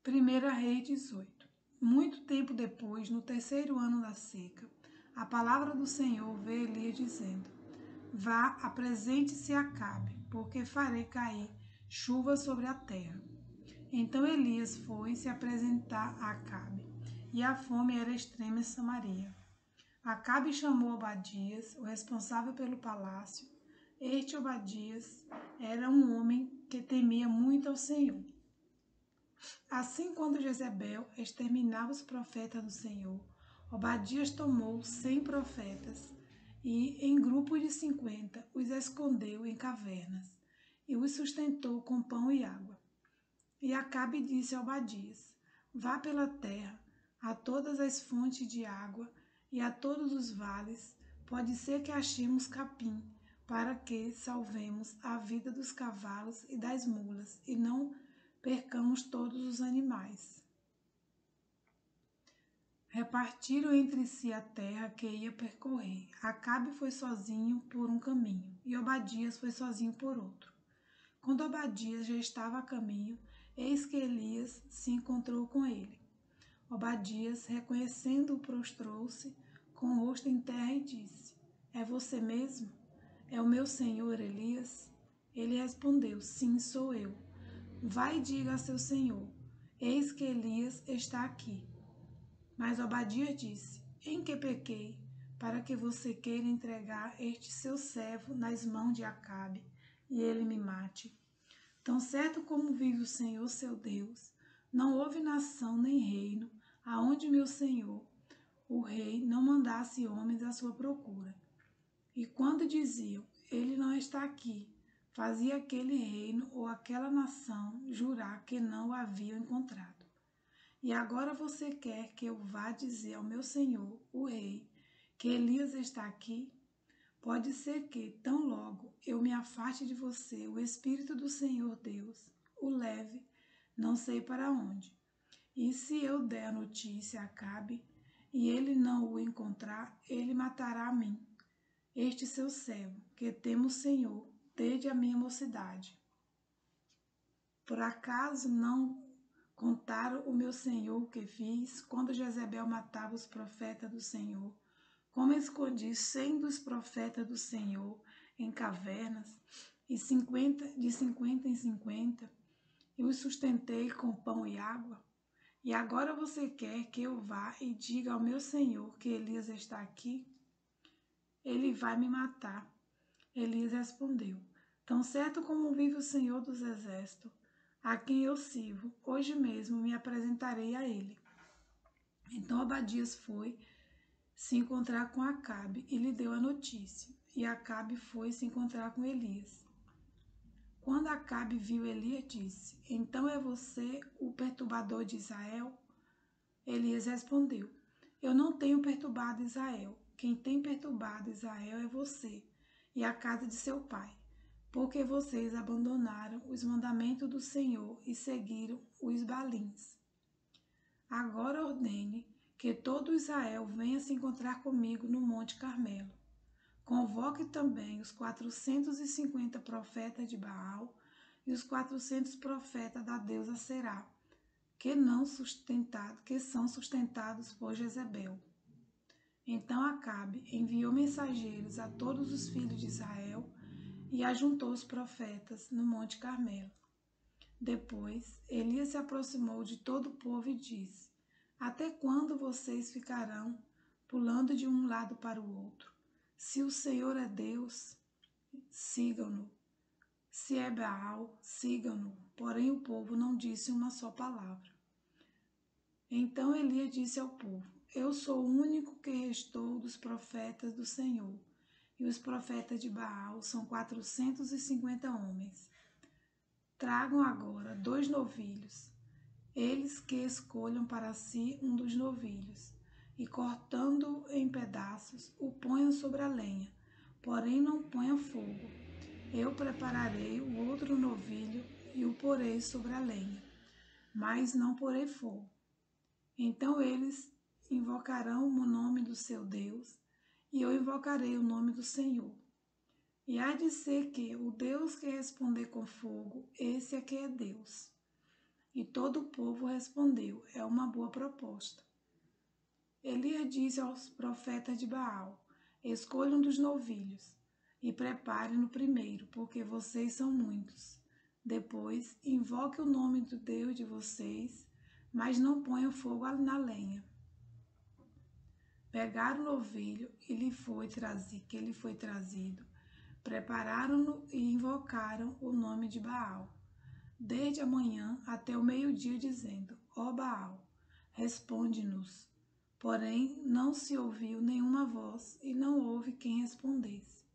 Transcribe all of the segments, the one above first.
1 Reis 18. Muito tempo depois, no terceiro ano da seca, a palavra do Senhor veio a Elias dizendo: Vá, apresente-se a Acabe, porque farei cair chuva sobre a terra. Então Elias foi se apresentar a Acabe, e a fome era extrema em Samaria. Acabe chamou Obadias, o responsável pelo palácio. Este Obadias era um homem que temia muito ao Senhor. Assim, quando Jezebel exterminava os profetas do Senhor, Obadias tomou 100 profetas e, em grupos de 50, os escondeu em cavernas e os sustentou com pão e água. E Acabe disse a Obadias: Vá pela terra, a todas as fontes de água e a todos os vales, pode ser que achemos capim, para que salvemos a vida dos cavalos e das mulas, e não percamos todos os animais. Repartiram entre si a terra que ia percorrer. Acabe foi sozinho por um caminho, e Obadias foi sozinho por outro. Quando Obadias já estava a caminho, eis que Elias se encontrou com ele. Obadias, reconhecendo-o, prostrou-se com o rosto em terra e disse: É você mesmo? É o meu senhor Elias? Ele respondeu: Sim, sou eu. Vai e diga a seu senhor: Eis que Elias está aqui. Mas Obadias disse: Em que pequei, para que você queira entregar este seu servo nas mãos de Acabe, e ele me mate? Tão certo como vive o Senhor seu Deus, não houve nação nem reino aonde meu senhor, o rei, não mandasse homens à sua procura. E quando diziam: Ele não está aqui, fazia aquele reino ou aquela nação jurar que não o haviam encontrado. E agora você quer que eu vá dizer ao meu senhor, o rei, que Elias está aqui? Pode ser que, tão logo eu me afaste de você, o Espírito do Senhor Deus o leve, não sei para onde. E se eu der a notícia a Acabe, e ele não o encontrar, ele matará a mim, este seu servo, que temo o Senhor desde a minha mocidade. Por acaso não contaram o meu senhor o que fiz quando Jezebel matava os profetas do Senhor? Como escondi 100 dos profetas do Senhor em cavernas, e de 50 em 50, e os sustentei com pão e água? E agora você quer que eu vá e diga ao meu senhor que Elias está aqui? Ele vai me matar. Elias respondeu: Tão certo como vive o Senhor dos Exércitos, a quem eu sirvo, hoje mesmo me apresentarei a ele. Então Obadias foi se encontrar com Acabe e lhe deu a notícia. E Acabe foi se encontrar com Elias. Quando Acabe viu Elias, disse: Então é você o perturbador de Israel? Elias respondeu: Eu não tenho perturbado Israel. Quem tem perturbado Israel é você e a casa de seu pai, porque vocês abandonaram os mandamentos do Senhor e seguiram os balins. Agora ordene que todo Israel venha se encontrar comigo no Monte Carmelo. Convoque também os 450 profetas de Baal e os 400 profetas da deusa Será, que são sustentados por Jezebel. Então Acabe enviou mensageiros a todos os filhos de Israel e ajuntou os profetas no Monte Carmelo. Depois, Elias se aproximou de todo o povo e disse: Até quando vocês ficarão pulando de um lado para o outro? Se o Senhor é Deus, sigam-no. Se é Baal, sigam-no. Porém o povo não disse uma só palavra. Então Elias disse ao povo: Eu sou o único que restou dos profetas do Senhor, e os profetas de Baal são 450 homens. Tragam agora 2 novilhos, eles que escolham para si um dos novilhos, e cortando-o em pedaços, o ponham sobre a lenha, porém não ponham fogo. Eu prepararei o outro novilho e o porei sobre a lenha, mas não porei fogo. Então eles invocarão o nome do seu Deus, e eu invocarei o nome do Senhor. E há de ser que o Deus que responder com fogo, esse é que é Deus. E todo o povo respondeu: é uma boa proposta. Elias disse aos profetas de Baal: escolham um dos novilhos e preparem-no primeiro, porque vocês são muitos. Depois, invoque o nome do Deus de vocês, mas não ponham fogo na lenha. Pegaram o novilho que lhe foi trazido, prepararam-no e invocaram o nome de Baal, desde a manhã até o meio-dia, dizendo: ó Baal, responde-nos. Porém, não se ouviu nenhuma voz e não houve quem respondesse.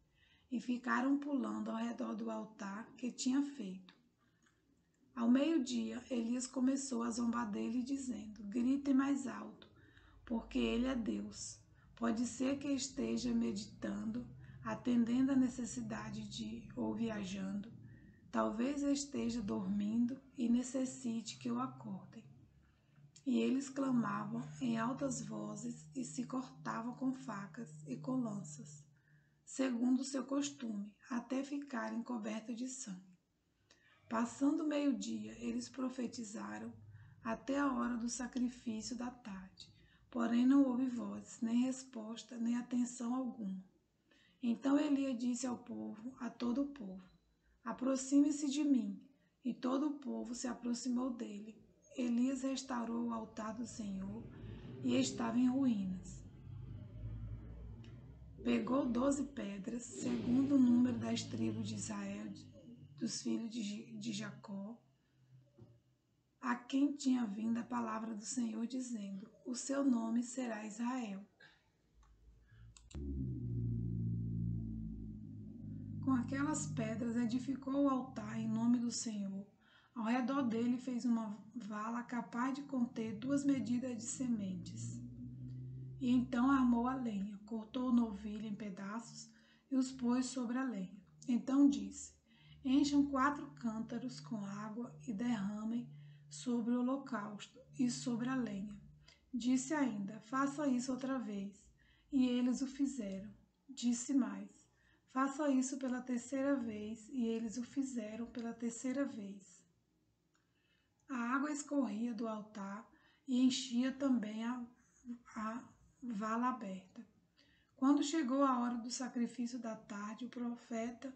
E ficaram pulando ao redor do altar que tinha feito. Ao meio-dia, Elias começou a zombar dele, dizendo: gritem mais alto, porque ele é Deus. Pode ser que esteja meditando, atendendo à necessidade ou viajando. Talvez esteja dormindo e necessite que o acordem. E eles clamavam em altas vozes e se cortavam com facas e com lanças, segundo o seu costume, até ficarem cobertos de sangue. Passando o meio-dia, eles profetizaram até a hora do sacrifício da tarde. Porém não houve voz, nem resposta, nem atenção alguma. Então Elias disse ao povo, a todo o povo: aproxime-se de mim. E todo o povo se aproximou dele. Elias restaurou o altar do Senhor e estava em ruínas. Pegou 12 pedras, segundo o número das tribos de Israel, dos filhos de Jacó, a quem tinha vindo a palavra do Senhor, dizendo: o seu nome será Israel. Com aquelas pedras edificou o altar em nome do Senhor. Ao redor dele fez uma vala capaz de conter 2 medidas de sementes. E então armou a lenha, cortou o novilho em pedaços e os pôs sobre a lenha. Então disse: encham 4 cântaros com água e derramem sobre o holocausto e sobre a lenha. Disse ainda: faça isso outra vez. E eles o fizeram. Disse mais: faça isso pela 3ª vez. E eles o fizeram pela 3ª vez. A água escorria do altar e enchia também a vala aberta. Quando chegou a hora do sacrifício da tarde, o profeta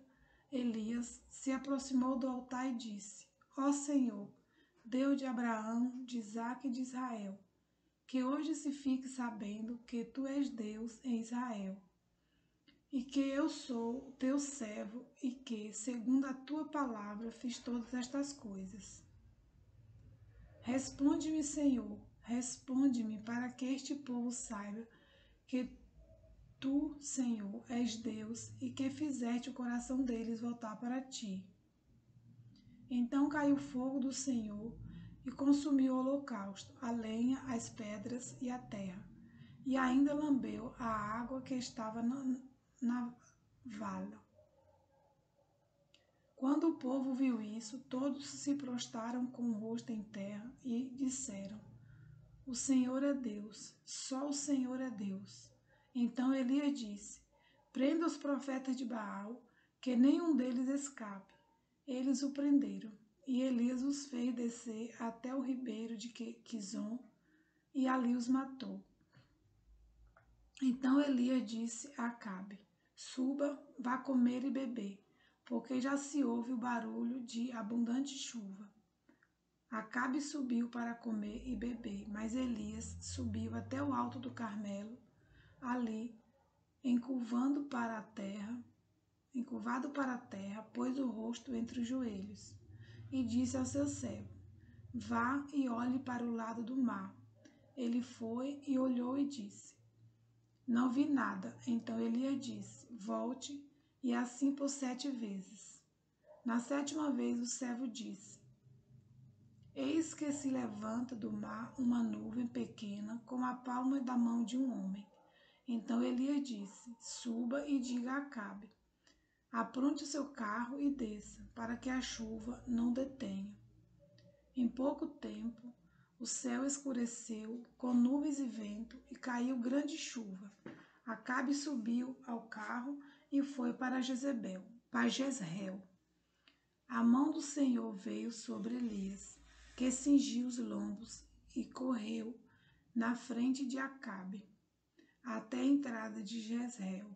Elias se aproximou do altar e disse: ó Senhor, Deus de Abraão, de Isaque e de Israel, que hoje se fique sabendo que tu és Deus em Israel, e que eu sou o teu servo, e que, segundo a tua palavra, fiz todas estas coisas. Responde-me, Senhor, responde-me, para que este povo saiba que tu, Senhor, és Deus e que fizeste o coração deles voltar para ti. Então caiu o fogo do Senhor e consumiu o holocausto, a lenha, as pedras e a terra, e ainda lambeu a água que estava na vala. Quando o povo viu isso, todos se prostraram com o rosto em terra e disseram: o Senhor é Deus, só o Senhor é Deus. Então Elias disse: prenda os profetas de Baal, que nenhum deles escape. Eles o prenderam, e Elias os fez descer até o ribeiro de Quizon, e ali os matou. Então Elias disse a Acabe: suba, vá comer e beber, porque já se ouve o barulho de abundante chuva. Acabe subiu para comer e beber, mas Elias subiu até o alto do Carmelo, ali, encurvado para a terra, pôs o rosto entre os joelhos, e disse ao seu servo: vá e olhe para o lado do mar. Ele foi e olhou e disse: não vi nada. Então Elias disse: volte, e assim por 7 vezes. Na 7ª vez o servo disse: eis que se levanta do mar uma nuvem pequena, como a palma da mão de um homem. Então Elias disse: suba e diga a Acabe: apronte o seu carro e desça, para que a chuva não detenha. Em pouco tempo, o céu escureceu com nuvens e vento, e caiu grande chuva. Acabe subiu ao carro e foi para Jezreel. A mão do Senhor veio sobre Elias, que cingiu os lombos e correu na frente de Acabe, até a entrada de Jezreel.